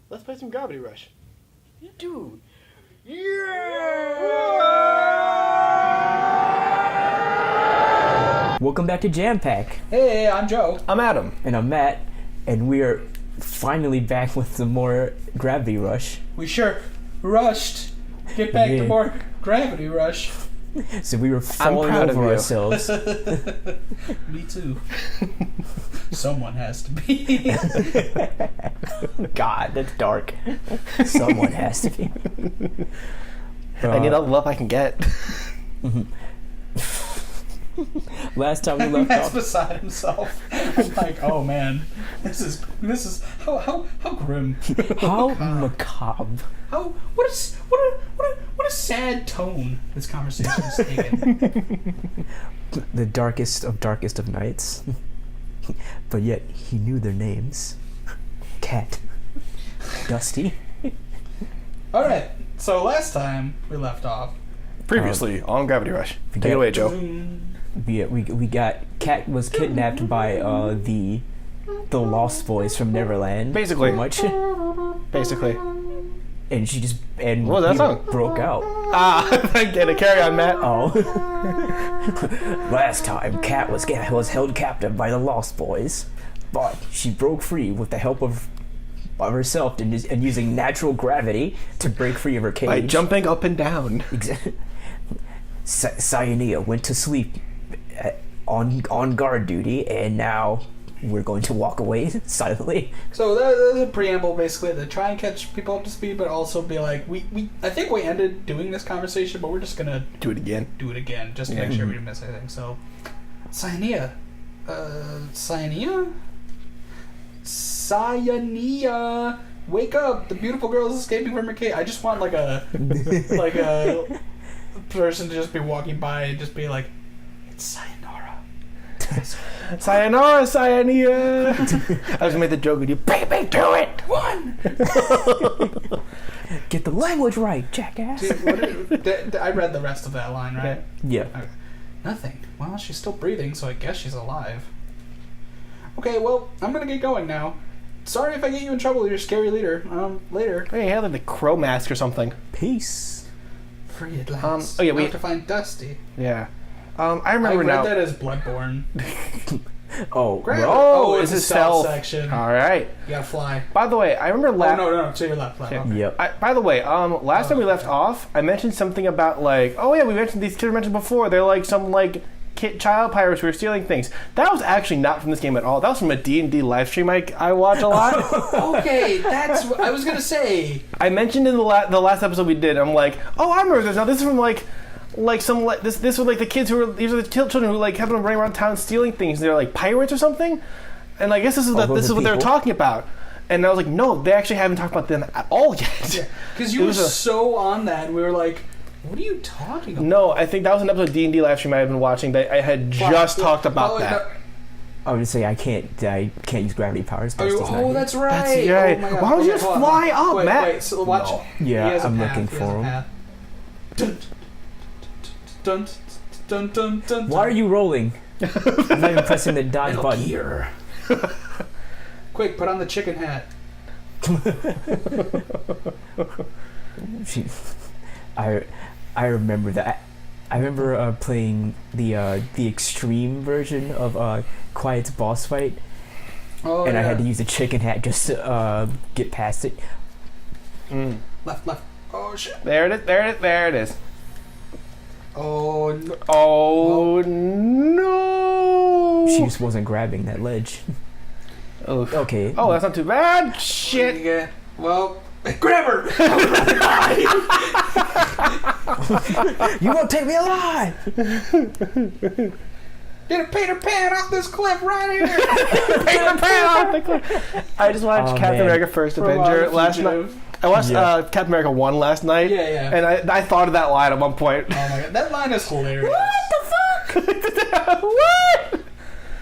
Let's play some Gravity Rush. Dude. Yeah! Welcome back to Jam Pack. Hey, I'm Joe. I'm Adam. And I'm Matt. And we are finally back with some more Gravity Rush. We sure rushed. Get back to more Gravity Rush. So we were falling over ourselves. Me too. Someone has to be. God, that's dark. Someone has to be. I need all the love I can get. Last time we left Matt's off, beside himself. I'm like, oh man, this is how grim, how macabre. What a sad tone this conversation is taking. The darkest of nights. But yet he knew their names. Cat. Dusty. All right, so last time we left off. Previously on Gravity Rush. Take it away, Joe. We got Cat was kidnapped by the Lost Boys from Neverland. Basically. Pretty much. Basically. And she just What was that song? broke out. I get it. Carry on, Matt. Oh. Last time, Cat was held captive by the Lost Boys, but she broke free with the help of herself and using natural gravity to break free of her cage. By jumping up and down. Exactly. Cyanea went to sleep on guard duty, and now we're going to walk away silently. So that's a preamble, basically, to try and catch people up to speed, but also be like, I think we ended doing this conversation, but we're just gonna Do it again. just to make sure we didn't miss anything. So, Cyanea, wake up! The beautiful girl is escaping from her cage. I just want like a person to just be walking by and just be like, it's Sayonara. Sayonara, Cyanea. I was gonna make the joke with you. Baby, do it! One! Get the language right, jackass. Dude, I read the rest of that line, right? Yeah. Okay. Nothing. Well, she's still breathing, so I guess she's alive. Okay, well, I'm gonna get going now. Sorry if I get you in trouble with your scary leader. Later. Hey, he had like the crow mask or something. Peace. Free at last. Oh yeah, we have to find Dusty. Yeah. I remember now. I read that as Bloodborne. Oh, Grab well, it. Oh, It's it's a a stealth stealth section. All right. You gotta fly. By the way, I remember last. Oh, no, to your left. Okay. Okay. Yep. By the way, last time we left off, I mentioned something about like, oh yeah, we mentioned these kids were mentioned before. They're like some like child pirates who were stealing things. That was actually not from this game at all. That was from a D&D live stream I watch a lot. Okay, that's what I was gonna say. I mentioned in the last episode we did. I'm like, oh, I remember this now. This is from like some like this was like the kids who were these are the children who like happen to running around town stealing things. They're like pirates or something. And I guess this is what they were talking about. And I was like, no, they actually haven't talked about them at all yet. Yeah, because you were so on that, and we were like, what are you talking about? No, I think that was an episode of D&D live stream I had been watching that I had just talked about that. I would say I can't use gravity powers. Oh, that's right. That's right. Oh my God. Why don't you just fly up, Matt? Wait, so watch. No. Yeah, I'm looking for him. Dun, dun, dun, dun, Why are you rolling? I'm not even pressing the dodge button. Gear. Quick, put on the chicken hat. I remember that. I remember playing the extreme version of Quiet's boss fight, I had to use a chicken hat just to get past it. Left. Oh shit. There it is. Oh no. Oh no! She just wasn't grabbing that ledge. Okay. Oh, that's not too bad. Shit. Yeah. Well, grab her. You won't take me alive. Get a Peter Pan off this cliff right here. Peter Pan off the cliff. I just watched Captain America First Avenger last night. I watched Captain America 1 last night. Yeah. And I thought of that line at one point. Oh my God, that line is hilarious. What the fuck? What?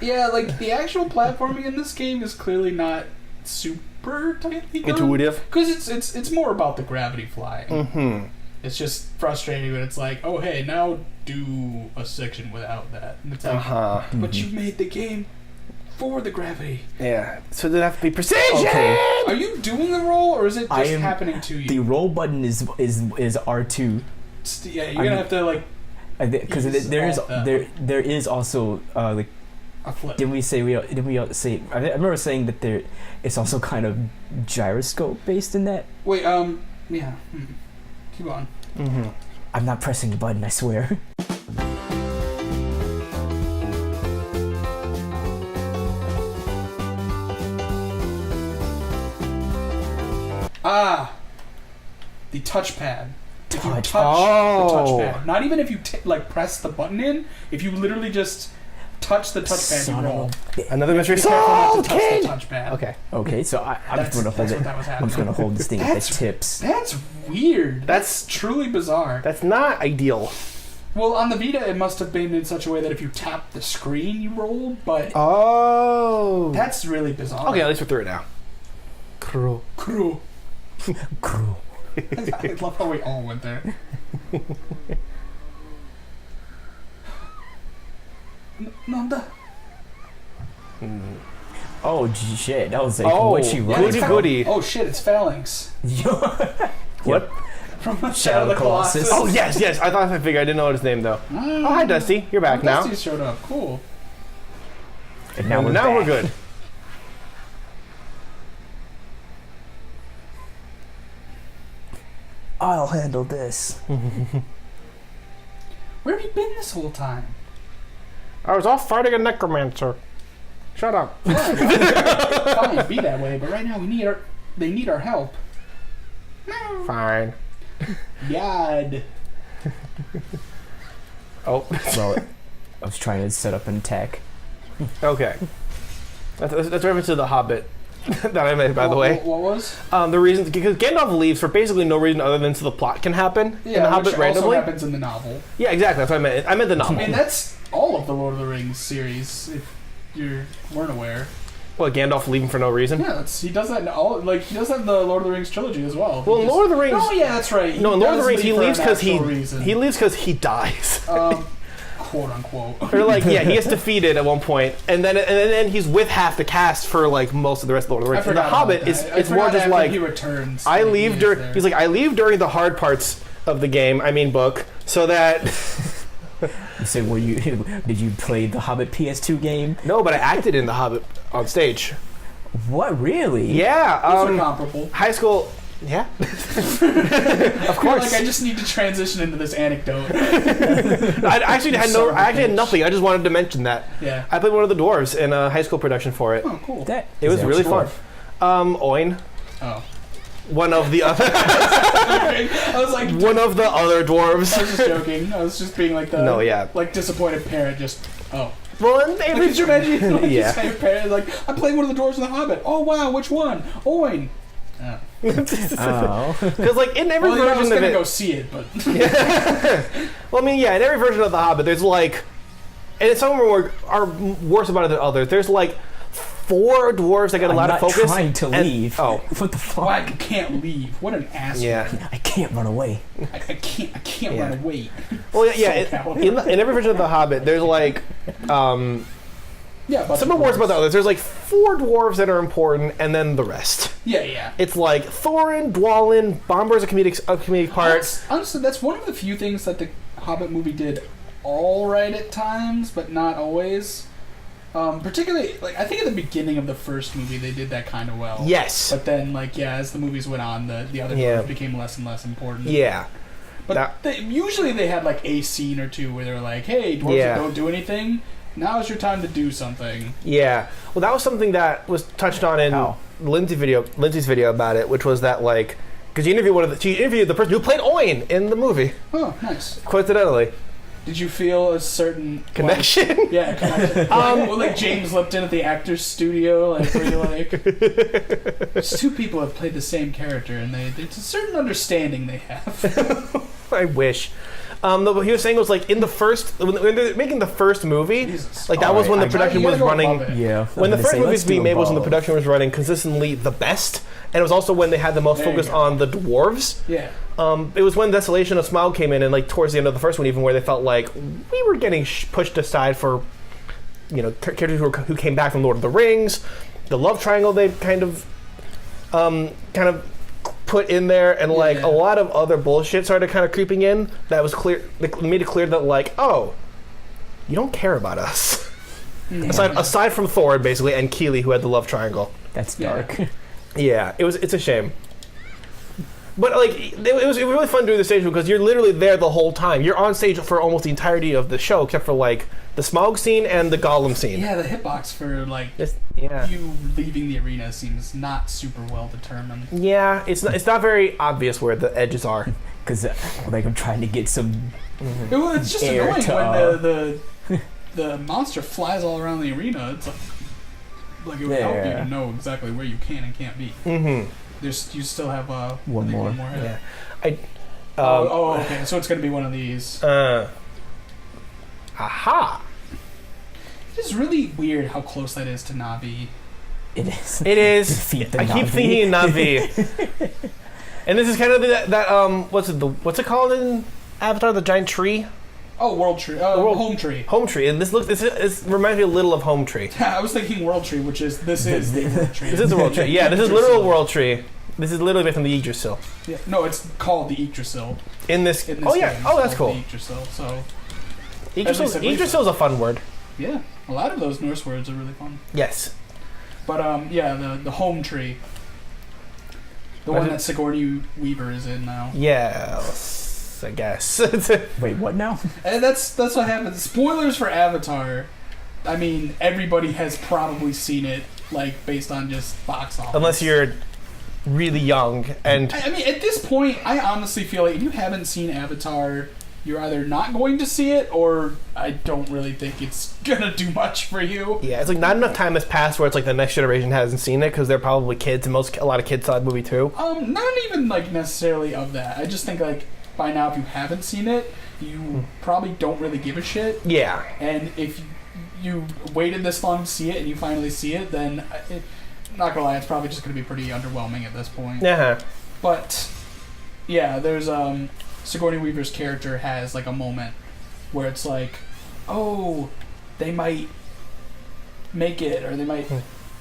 Yeah, like the actual platforming in this game is clearly not super tightly done. Intuitive. Because it's more about the gravity flying. Mm-hmm. It's just frustrating when it's like, oh hey, now do a section without that. And it's like, but you made the game for the gravity. Yeah. So does it have to be precision? Okay. Are you doing the roll, or is it I just am- happening to you? The roll button is R2. Yeah, you're gonna have to like Because Use there is all that. there is also like a flip. didn't we say I remember saying that there it's also kind of gyroscope based in that. Wait, yeah. Keep on. Mm-hmm. I'm not pressing the button, I swear. Ah, the touchpad. If you touch Oh. the touchpad, not even if you like press the button in. If you literally just touch the touchpad, Son you of a roll. bi- Another mystery Be careful not solved, to touch kid! the touchpad. Okay. Okay, so I'm just gonna hold that's it. what that was I'm just happening. gonna hold this thing at the That's- tips. That's weird. That's truly bizarre. That's not ideal. Well, on the Vita, it must have been in such a way that if you tap the screen, you roll. But Oh. that's really bizarre. Okay, at least we're through it now. Cool. Crew. Crew. I love how we all went there. Nanda. Oh shit, that was like Oh, what you Yeah, wrote. it's Goody phalanx. goody. Oh shit, it's phalanx. What? From Shadow of the Colossus. Oh, yes, yes. I thought I figured. I didn't know his name, though. Oh, hi, Dusty. You're back now. Dusty showed up. Cool. And Now, now we're back. good. I'll handle this. Where have you been this whole time? I was off fighting a necromancer. Shut up. Fine, be that way, but right now they need our help. Fine. Yad. Oh, Well, I was trying to set up an attack. okay. That's a reference to the Hobbit that I made, by the way. What was? The reason, because Gandalf leaves for basically no reason other than so the plot can happen in the Hobbit which randomly. also happens in the novel. Yeah, exactly. That's what I meant. I meant the I novel. mean, that's all of the Lord of the Rings series, if you weren't aware. Well, Gandalf leaving for no reason. Yeah, he does that in all. Like he does that in the Lord of the Rings trilogy as well. Well, in Lord of the Rings. Oh yeah, that's right. No, in Lord of the does Rings, he leave for leaves an because actual reason. he leaves because he dies. Quote unquote. Or like, yeah, he gets defeated at one point, and then he's with half the cast for like most of the rest of the Lord of the I Rings. And forgot the Hobbit about is that. I it's more forgot just after like he returns. I like, leave he is during. there. He's like I leave during the hard parts of the game. I mean book, so that You said, did you play the Hobbit PS2 game? no, but I acted in the Hobbit on stage. What, really? Yeah, Those are comparable. high school. Yeah, of I feel course. like I just need to transition into this anecdote. I actually had no. Son of a I actually had bitch. nothing. I just wanted to mention that. Yeah. I played one of the dwarves in a high school production for it. Oh, cool. That It was is really actually- fun. Oin, Oh. one of the other, I was like, one of the other I dwarves. was just joking. I was just being like the No, yeah. like disappointed parent. Just Well, and Like, could you imagine? Like, Yeah. yeah. Parent, like I'm playing one of the dwarves in the Hobbit. Oh wow, which one? Oin. Oh. Oh. because like in every Well, I was version of gonna it. go see it, but Well, I mean, yeah, in every version of the Hobbit, there's like, and some of them are worse about it than others. There's like 4 dwarves that get a I'm lot not of focus. trying to and- leave. Oh, What the fuck? why you can't leave? What an asshole! yeah. I can't run away. I can't Yeah. run away. Well, yeah. So In every version of the Hobbit, there's like, Yeah, but some are worse about the others. There's like 4 dwarves that are important, and then the rest. Yeah. It's like Thorin, Dwalin, Bomber's a comedic part. Honestly, that's one of the few things that the Hobbit movie did all right at times, but not always. Particularly, like I think at the beginning of the first movie, they did that kind of well. Yes. But then, like, yeah, as the movies went on, the other Yeah. dwarves became less and less important. Yeah. But usually they had like a scene or two where they were like, "Hey, dwarves Yeah. that don't do anything. Now is your time to do something." Yeah. Well, that was something that was touched on in How? Lindsay's video about it, which was that like, because she interviewed the person who played Oin in the movie, Oh, nice. coincidentally. Did you feel a certain Connection. Like, yeah, connection. Like James Lipton at the Actors Studio, like where you're like, there's 2 people have played the same character, and there's a certain understanding they have. I wish. What he was saying was like in the first when they're making the first movie, Jesus. like that was when the Alright, production you was gotta go running. above it. Yeah. When the I'm first gonna say, movie let's was being do made was when the above. production was running consistently the best, and it was also when they had the most There you focus go. on the dwarves. Yeah. It was when Desolation of Smaug came in, and like towards the end of the first one, even where they felt like we were getting pushed aside for characters who came back from Lord of the Rings, the love triangle they kind of put in there, and like a lot of other bullshit started kind of creeping in. That was clear. They made it clear that like, oh, you don't care about us. Aside from Thor, basically, and Keeley, who had the love triangle. That's dark. Yeah, it's a shame. But like, it was really fun doing the stage because you're literally there the whole time. You're on stage for almost the entirety of the show, except for like the Smaug scene and the Gollum scene. Yeah, the hitbox for like you leaving the arena seems not super well determined. Yeah, it's not very obvious where the edges are. Because like I'm trying to get some. It's just annoying when the monster flies all around the arena. It's like it would help you to know exactly where you can and can't be. Mm-hmm. You still have one more. Yeah. Okay. So it's gonna be one of these. Aha! It's really weird how close that is to Navi. It is. It is. Defeat the I keep thinking Navi. And this is kind of that what's it called in Avatar? The giant tree. Oh, World Tree. Home Tree. Home Tree. And this reminds me a little of Home Tree. I was thinking World Tree, which is the World Tree. This is the World Tree. Yeah, this is literal World Tree. This is literally based on the Yggdrasil. Yeah, no, it's called the Yggdrasil. In this game, that's cool. The Yggdrasil. So Yggdrasil is a fun word. Yeah, a lot of those Norse words are really fun. Yes. But the Home Tree. The one that Sigourney Weaver is in now. Yes, I guess. Wait, what now? And that's what happens. Spoilers for Avatar. I mean, everybody has probably seen it, like, based on just box office. Unless you're really young. And I mean, at this point, I honestly feel like if you haven't seen Avatar, you're either not going to see it, or I don't really think it's gonna do much for you. Yeah, it's like not enough time has passed where it's like the next generation hasn't seen it because they're probably kids, and a lot of kids saw the movie too. Not even like necessarily of that. I just think like by now, if you haven't seen it, you probably don't really give a shit. Yeah. And if you waited this long to see it and you finally see it, then not gonna lie, it's probably just gonna be pretty underwhelming at this point. Uh-huh. But yeah, there's Sigourney Weaver's character has like a moment where it's like, oh, they might make it or they might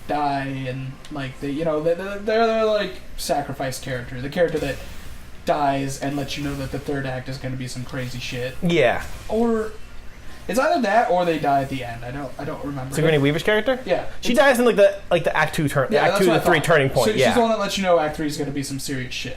die, and like they're like sacrifice character, the character that dies and lets you know that the third act is going to be some crazy shit. Yeah. Or it's either that or they die at the end. I don't remember. Sigourney Weaver's character? Yeah. She dies in like the Act 2 turn. Yeah, Act 2 to 3 turning point. So she's the one that lets you know Act 3 is going to be some serious shit.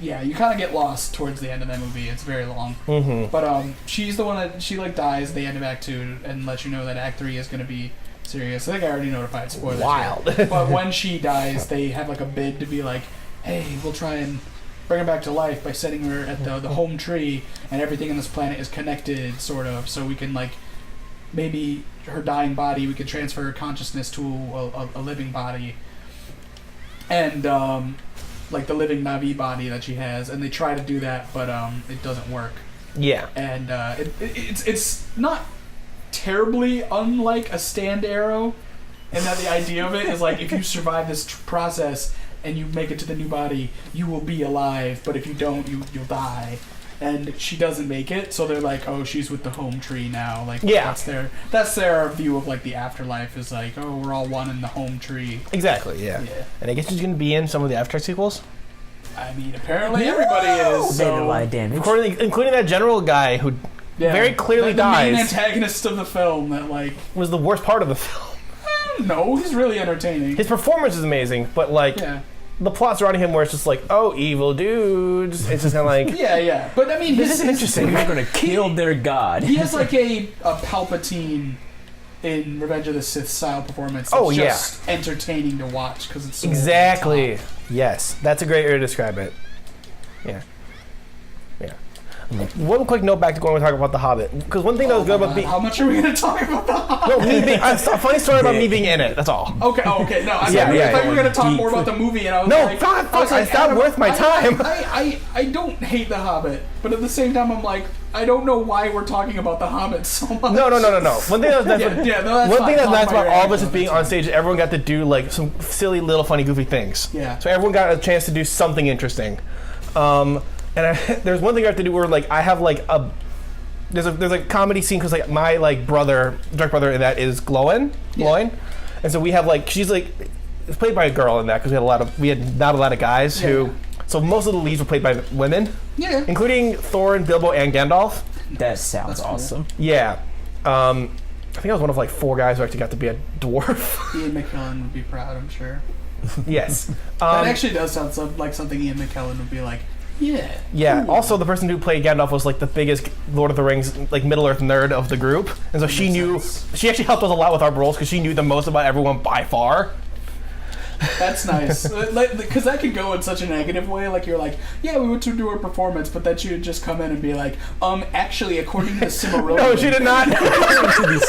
Yeah, you kind of get lost towards the end of that movie. It's very long. Mm-hmm. But she's the one that she like dies at the end of Act 2 and lets you know that Act 3 is going to be serious. I think I already notified spoilers. Wild. But when she dies, they have like a bid to be like, hey, we'll try and bring her back to life by setting her at the home tree, and everything on this planet is connected, sort of, so we can like maybe her dying body, we could transfer her consciousness to a living body, and like the living Navi body that she has, and they try to do that, but it doesn't work. Yeah. And it's not terribly unlike a stand arrow, and that the idea of it is like if you survive this process and you make it to the new body, you will be alive, but if you don't, you'll die. And she doesn't make it, so they're like, oh, she's with the home tree now. Like, yeah. That's their view of like the afterlife, is like, oh, we're all one in the home tree. Exactly, yeah. And I guess she's going to be in some of the After sequels? I mean, apparently everybody is. They did a lot of damage. Including that general guy who very clearly dies. The main antagonist of the film that like was the worst part of the film. I don't know, he's really entertaining. His performance is amazing, but like... Yeah. The plot surrounding him where it's just like, oh, evil dudes. It's just kind of like... yeah. But I mean, this is interesting. They're going to kill their god. He has like a Palpatine in Revenge of the Sith style performance. That's just entertaining to watch because it's so exactly. Yes. That's a great way to describe it. Yeah. One quick note back to when we talk about The Hobbit. Because one thing that was good about... How much are we going to talk about The Hobbit? No, a funny story about me being in it. That's all. Okay. No, I thought we were going to talk more about the movie, and I was like... No, it's not worth my time. I don't hate The Hobbit, but at the same time, I'm like, I don't know why we're talking about The Hobbit so much. No. One thing that's nice about all of us is being on stage. Everyone got to do like some silly, little, funny, goofy things. Yeah. So everyone got a chance to do something interesting. And there's one thing I have to do where like I have like there's a comedy scene because like my like direct brother in that is Gloin, and so we have like she's like it's played by a girl in that because we had not a lot of guys who. So most of the leads were played by women, including Thorin, Bilbo, and Gandalf. That sounds awesome. Yeah, I think I was one of like 4 guys who actually got to be a dwarf. Ian McKellen would be proud, I'm sure. Yes, that actually does sound like something Ian McKellen would be like. Yeah. Yeah. Ooh. Also, the person who played Gandalf was like the biggest Lord of the Rings like Middle Earth nerd of the group, and so she knew. She actually helped us a lot with our roles because she knew the most about everyone by far. That's nice, because that could go in such a negative way. Like you're like, yeah, we went to do a performance, but then she would just come in and be like, actually, according to the Silmarillion. No, she did not. According to the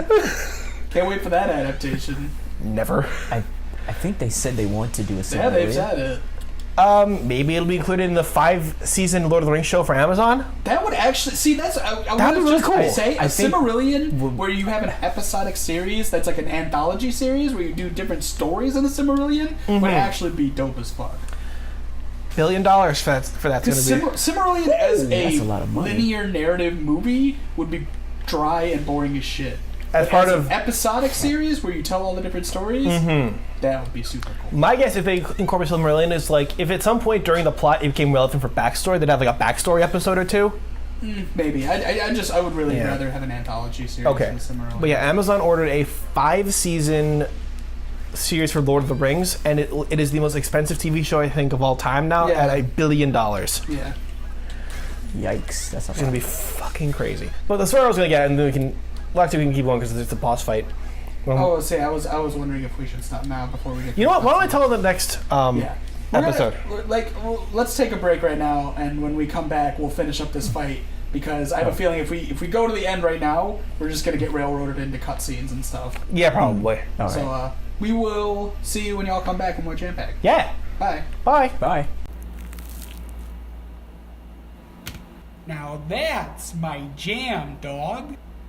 Silmarillion. Can't wait for that adaptation. Never. I think they said they want to do a Silmarillion. Yeah, they've said it. Maybe it'll be included in the 5-season Lord of the Rings show for Amazon. That would actually that's. That'd be really cool. Say a Silmarillion where you have an episodic series that's like an anthology series where you do different stories in the Silmarillion would actually be dope as fuck. $1 billion for that's going to be. Silmarillion as a lot of money. linear narrative movie would be dry and boring as shit. As part of an episodic series where you tell all the different stories, that would be super cool. My guess, if they incorporate Silmarillion, is like if at some point during the plot it became relevant for backstory, they'd have like a backstory episode or 2. Maybe. I would really rather have an anthology series than Silmarillion. But yeah, Amazon ordered a 5-season series for Lord of the Rings, and it is the most expensive TV show I think of all time now at $1 billion. Yeah. Yikes! That's going to be fucking crazy. But the story I was going to get, and then we can. Well, actually, we can keep going because it's a boss fight. I was wondering if we should stop now before we get. You know what? Why don't I tell the next episode? Let's take a break right now, and when we come back, we'll finish up this fight because I have a feeling if we go to the end right now, we're just gonna get railroaded into cutscenes and stuff. Yeah, probably. All right. So we will see you when y'all come back and more Jam Pack. Yeah. Bye. Bye. Bye. Now that's my jam, dog.